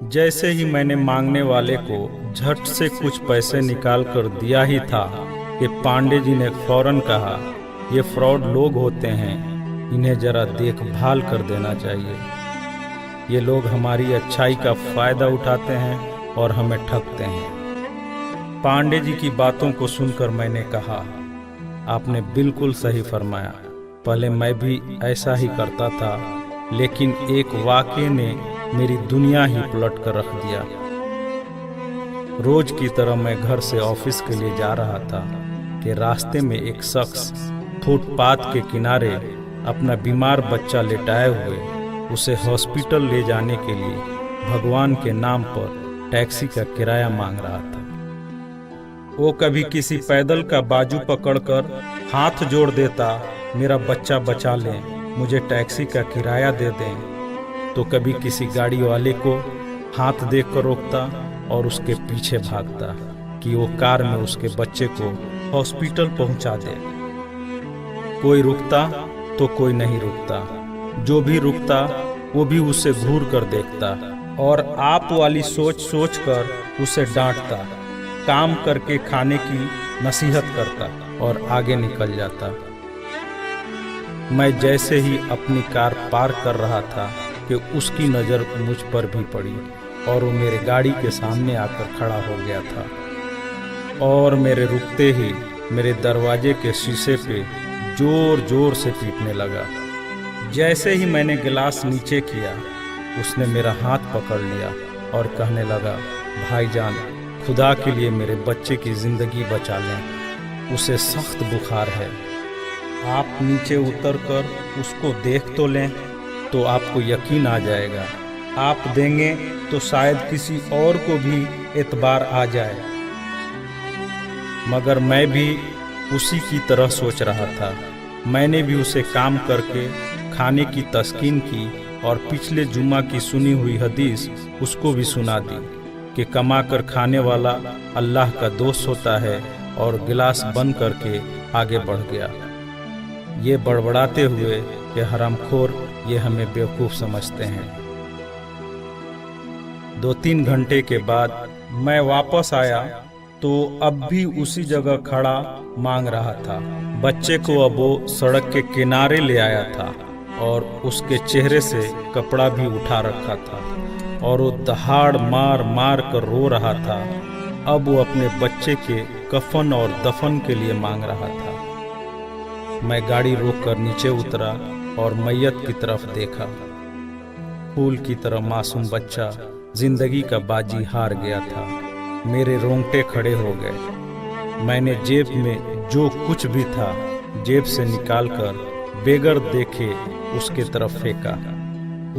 जैसे ही मैंने मांगने वाले को झट से कुछ पैसे निकाल कर दिया ही था कि पांडे जी ने फौरन कहा, ये फ्रॉड लोग होते हैं, इन्हें जरा देखभाल कर देना चाहिए। ये लोग हमारी अच्छाई का फायदा उठाते हैं और हमें ठगते हैं। पांडे जी की बातों को सुनकर मैंने कहा, आपने बिल्कुल सही फरमाया। पहले मैं भी ऐसा ही करता था, लेकिन एक वाक़ये ने मेरी दुनिया ही पलट कर रख दिया। रोज की तरह मैं घर से ऑफिस के लिए जा रहा था कि रास्ते में एक शख्स फुटपाथ के किनारे अपना बीमार बच्चा लेटाए हुए उसे हॉस्पिटल ले जाने के लिए भगवान के नाम पर टैक्सी का किराया मांग रहा था। वो कभी किसी पैदल का बाजू पकड़कर हाथ जोड़ देता, मेरा बच्चा बचा लें, मुझे टैक्सी का किराया दे दें, तो कभी किसी गाड़ी वाले को हाथ देकर रोकता और उसके पीछे भागता कि वो कार में उसके बच्चे को हॉस्पिटल पहुंचा दे। कोई रुकता तो कोई नहीं रुकता, जो भी रुकता वो भी उसे घूर कर देखता और आप वाली सोच सोच कर उसे डांटता, काम करके खाने की नसीहत करता और आगे निकल जाता। मैं जैसे ही अपनी कार पार्क कर रहा था कि उसकी नज़र मुझ पर भी पड़ी और वो मेरे गाड़ी के सामने आकर खड़ा हो गया था और मेरे रुकते ही मेरे दरवाजे के शीशे पे जोर जोर से पीटने लगा। जैसे ही मैंने गिलास नीचे किया, उसने मेरा हाथ पकड़ लिया और कहने लगा, भाईजान, खुदा के लिए मेरे बच्चे की ज़िंदगी बचा लें, उसे सख्त बुखार है, आप नीचे उतरकर उसको देख तो लें तो आपको यकीन आ जाएगा। आप देंगे तो शायद किसी और को भी एतबार आ जाए। मगर मैं भी उसी की तरह सोच रहा था। मैंने भी उसे काम करके खाने की तस्कीन की और पिछले जुम्मा की सुनी हुई हदीस उसको भी सुना दी कि कमा कर खाने वाला अल्लाह का दोस्त होता है, और गिलास बंद करके आगे बढ़ गया, ये बड़बड़ाते हुए कि हरामखोर, ये हमें बेवकूफ़ समझते हैं। 2-3 घंटे के बाद मैं वापस आया तो अब भी उसी जगह खड़ा मांग रहा था। बच्चे को अब वो सड़क के किनारे ले आया था और उसके चेहरे से कपड़ा भी उठा रखा था और वो दहाड़ मार मार कर रो रहा था। अब वो अपने बच्चे के कफन और दफन के लिए मांग रहा था। मैं गाड़ी रोककर नीचे उतरा और मैयत की तरफ देखा। फूल की तरह मासूम बच्चा जिंदगी का बाजी हार गया था। मेरे रोंगटे खड़े हो गए। मैंने जेब में जो कुछ भी था जेब से निकालकर बेगर देखे उसके तरफ फेंका।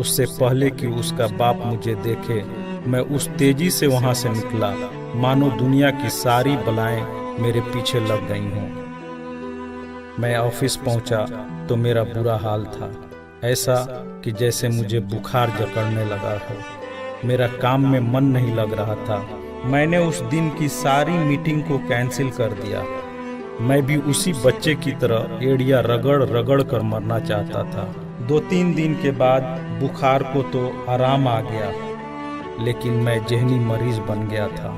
उससे पहले कि उसका बाप मुझे देखे, मैं उस तेजी से वहां से निकला मानो दुनिया की सारी बलाएं मेरे पीछे लग गई हों। मैं ऑफिस पहुंचा तो मेरा बुरा हाल था, ऐसा कि जैसे मुझे बुखार जकड़ने लगा हो। मेरा काम में मन नहीं लग रहा था। मैंने उस दिन की सारी मीटिंग को कैंसिल कर दिया। मैं भी उसी बच्चे की तरह एड़िया रगड़ रगड़ कर मरना चाहता था। 2-3 दिन के बाद बुखार को तो आराम आ गया, लेकिन मैं जहनी मरीज बन गया था।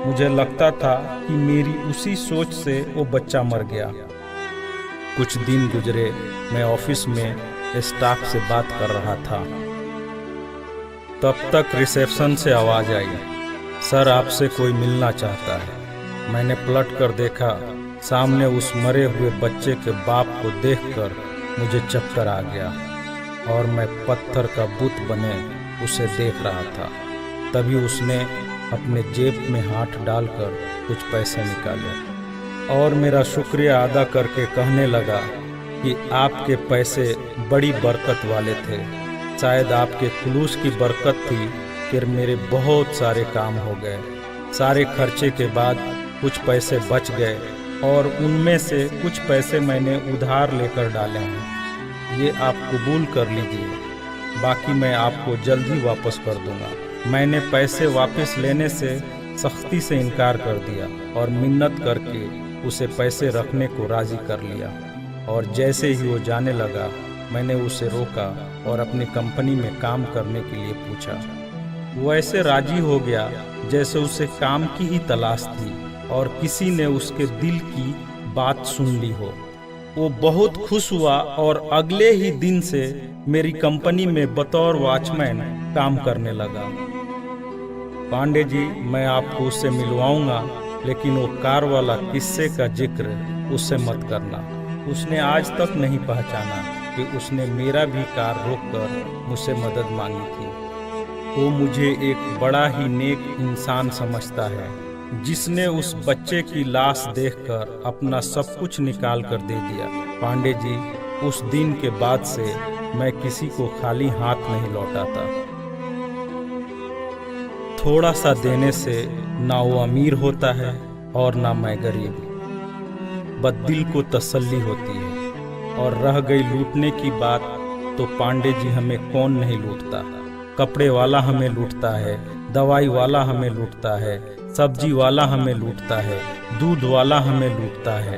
मुझे लगता था कि मेरी उसी सोच से वो बच्चा मर गया। कुछ दिन गुजरे, मैं ऑफिस में स्टाफ से बात कर रहा था। तब तक रिसेप्शन से आवाज़ आई, सर आपसे कोई मिलना चाहता है। मैंने पलट कर देखा, सामने उस मरे हुए बच्चे के बाप को देखकर मुझे चक्कर आ गया और मैं पत्थर का बुत बने उसे देख रहा था। तभी उसने अपने जेब में हाथ डालकर कुछ पैसे निकाले और मेरा शुक्रिया अदा करके कहने लगा कि आपके पैसे बड़ी बरकत वाले थे। शायद आपके खुलूस की बरकत थी कि मेरे बहुत सारे काम हो गए। सारे खर्चे के बाद कुछ पैसे बच गए और उनमें से कुछ पैसे मैंने उधार लेकर डाले हैं। ये आप कबूल कर लीजिए, बाकी मैं आपको जल्द ही वापस कर दूंगा। मैंने पैसे वापस लेने से सख्ती से इनकार कर दिया और मिन्नत करके उसे पैसे रखने को राज़ी कर लिया। और जैसे ही वो जाने लगा, मैंने उसे रोका और अपनी कंपनी में काम करने के लिए पूछा। वो ऐसे राजी हो गया जैसे उसे काम की ही तलाश थी और किसी ने उसके दिल की बात सुन ली हो। वो बहुत खुश हुआ और अगले ही दिन से मेरी कंपनी में बतौर वॉचमैन काम करने लगा। पांडे जी, मैं आपको उससे मिलवाऊंगा, लेकिन वो कार वाला किस्से का जिक्र उससे मत करना। उसने आज तक नहीं पहचाना कि उसने मेरा भी कार रोककर मुझसे मदद मांगी थी। वो मुझे एक बड़ा ही नेक इंसान समझता है, जिसने उस बच्चे की लाश देखकर अपना सब कुछ निकाल कर दे दिया। पांडे जी, उस दिन के बाद से मैं किसी को खाली हाथ नहीं लौटाता। थोड़ा सा देने से ना वो अमीर होता है और ना मैं गरीब, बस दिल को तसल्ली होती है। और रह गई लूटने की बात, तो पांडे जी हमें कौन नहीं लूटता। कपड़े वाला हमें लूटता है, दवाई वाला हमें लूटता है, सब्जी वाला हमें लूटता है, दूध वाला हमें लूटता है।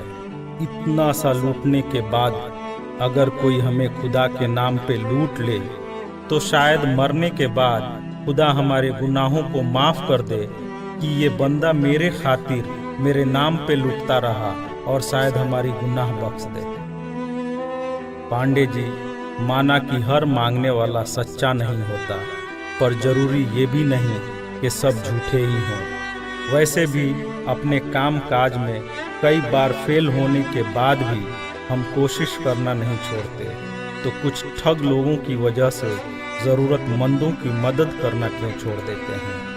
इतना सा लूटने के बाद अगर कोई हमें खुदा के नाम पे लूट ले, तो शायद मरने के बाद खुदा हमारे गुनाहों को माफ कर दे कि ये बंदा मेरे खातिर मेरे नाम पे लूटता रहा, और शायद हमारी गुनाह बख्श दे। पांडे जी, माना कि हर मांगने वाला सच्चा नहीं होता, पर जरूरी ये भी नहीं कि सब झूठे ही हों। वैसे भी अपने काम काज में कई बार फेल होने के बाद भी हम कोशिश करना नहीं छोड़ते, तो कुछ ठग लोगों की वजह से ज़रूरतमंदों की मदद करना क्यों छोड़ देते हैं।